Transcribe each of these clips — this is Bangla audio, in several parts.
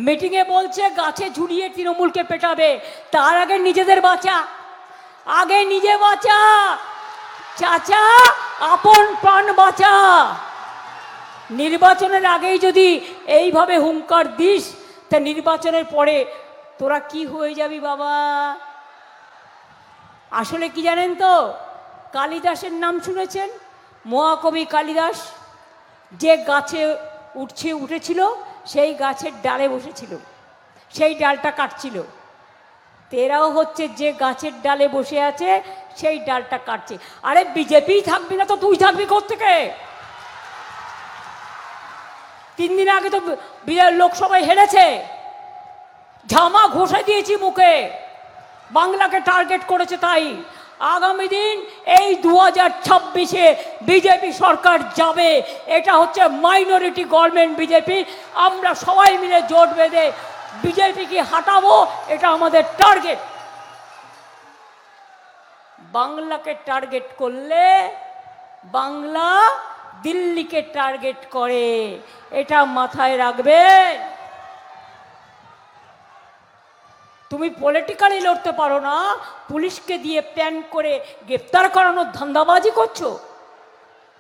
মিটিংয়ে বলছে গাছে ঝুলিয়ে তৃণমূলকে পেটাবে, তার আগে নিজেদের বাঁচা, আগে নিজে বাঁচা চাচা, আপন প্রাণ বাঁচা। নির্বাচনের আগেই যদি এইভাবে হুঙ্কার দিস, তা নির্বাচনের পরে তোরা কি হয়ে যাবি বাবা? আসলে কি জানেন তো, কালিদাসের নাম শুনেছেন? মহাকবি কালিদাস যে গাছে উঠেছিল, সেই গাছের ডালে বসেছিল, সেই ডালটা কাটছিল। তেরাও হচ্ছে যে গাছের ডালে বসে আছে, সেই ডালটা কাটছে। আরে বিজেপি থাকবি না তো তুই থাকবি কোত্থেকে? 3 দিন আগে তো লোকসভায় হেরেছে, ঝামা ঘষে দিয়েছি মুখে, বাংলাকে টার্গেট করেছে। তাই আগামী দিন এই 2026-এ বিজেপি সরকার যাবে। এটা হচ্ছে মাইনরিটি গভর্নমেন্ট বিজেপি। আমরা সবাই মিলে জোট বেঁধে বিজেপিকে হাঁটাবো, এটা আমাদের টার্গেট। বাংলাকে টার্গেট করলে বাংলা দিল্লিকে টার্গেট করে, এটা মাথায় রাখবে। তুমি পলিটিক্যালি লড়তে পারো না, পুলিশকে দিয়ে প্ল্যান করে গ্রেপ্তার করানোর ধান্দাবাজি করছো।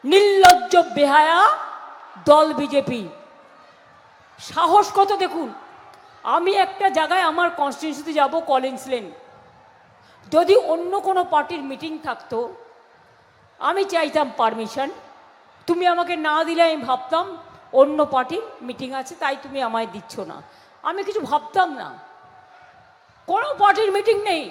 নির্লজ্জ বেহায়া দল বিজেপি, সাহস কত দেখুন। আমি একটা জায়গায় আমার কনস্টিটিউন্সিতে যাব, কলিন্স লেন, যদি অন্য কোনো পার্টির মিটিং থাকতো, আমি চাইতাম পারমিশন, তুমি আমাকে না দিলে আমি ভাবতাম অন্য পার্টির মিটিং আছে, তাই তুমি আমায় দিচ্ছ না। আমি কিছু ভাবতাম না, কোনো পার্টির মিটিং নেই।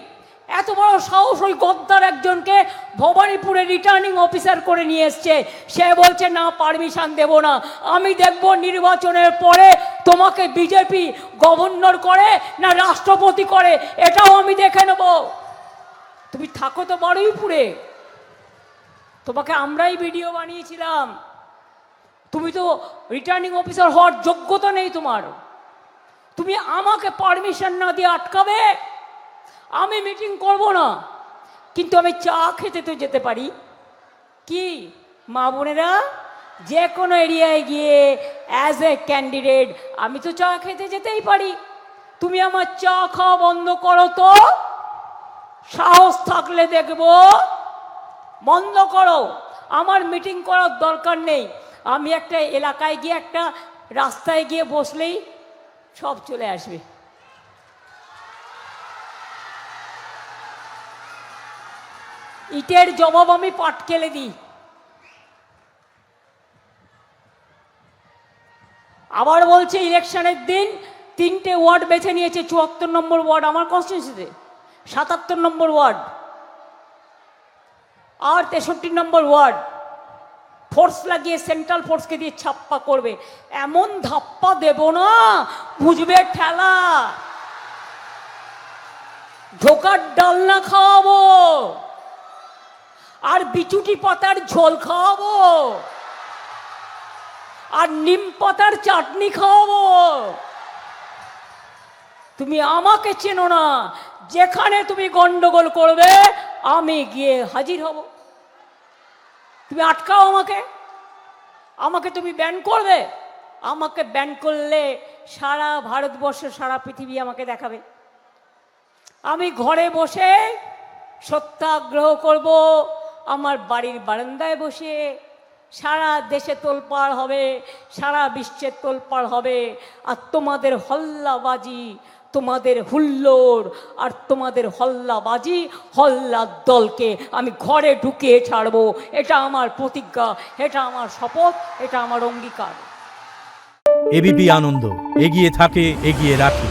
এত বড় সাহস ওই গদ্দার একজনকে ভবানীপুরে রিটার্নিং অফিসার করে নিয়ে এসছে, সে বলছে না পারমিশন দেব না। আমি দেখব নির্বাচনের পরে তোমাকে বিজেপি গভর্নর করে না রাষ্ট্রপতি করে, এটাও আমি দেখে নেব। তুমি থাকো তো বারুইপুরে, তোমাকে আমরাই ভিডিও বানিয়েছিলাম। তুমি তো রিটার্নিং অফিসার হওয়ার যোগ্যতা নেই তোমার। তুমি আমাকে পারমিশন না দিয়ে আটকাবে? আমি মিটিং করব না, কিন্তু আমি চা খেতে তো যেতে পারি। কি মা বোনেরা, যে কোনো এরিয়ায় গিয়ে অ্যাজ এ ক্যান্ডিডেট আমি তো চা খেতে যেতেই পারি। তুমি আমার চা খাওয়া বন্ধ করো তো, সাহস থাকলে দেখব। বন্ধ করো, আমার মিটিং করার দরকার নেই। আমি একটা এলাকায় গিয়ে, একটা রাস্তায় গিয়ে বসলেই সব চলে আসবে। ইটের জবাব আমি পাটকেলে দিই। আবার বলছে ইলেকশনের দিন 3টে ওয়ার্ড বেছে নিয়েছে, 74 নম্বর ওয়ার্ড আমার কনস্টিটিউন্সিতে, 77 নম্বর ওয়ার্ড আর 63 নম্বর ওয়ার্ড। ফোর্স লাগিয়ে সেন্ট্রাল ফোর্সকে দিয়ে ছাপ্পা করবে। এমন ধাপ্পা দেব না, বুঝবে ঠেলা। ঢোকার ডালনা খাওয়াবো, আর বিচুটি পাতার ঝোল খাওয়াবো, আর নিম পাতার চাটনি খাওয়াবো। তুমি আমাকে চেনো না, যেখানে তুমি গন্ডগোল করবে আমি গিয়ে হাজির হব। তুমি আটকাও আমাকে, আমাকে তুমি ব্যান করবে। আমাকে ব্যান করলে সারা ভারতবর্ষ, সারা পৃথিবী আমাকে দেখাবে। আমি ঘরে বসে সত্যাগ্রহ করব, আমার বাড়ির বারান্দায় বসে। সারা দেশে তোলপাড় হবে, সারা বিশ্বে তোলপাড় হবে। আর তোমাদের হল্লাবাজি, তোমাদের হুল্লোড় আর তোমাদের হল্লাবাজি, হল্লার দলকে আমি ঘরে ঢুকিয়ে ছাড়বো। এটা আমার প্রতিজ্ঞা, এটা আমার শপথ, এটা আমার অঙ্গীকার। এবিপি আনন্দ, এগিয়ে থাকে, এগিয়ে রাখে।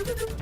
Thank you.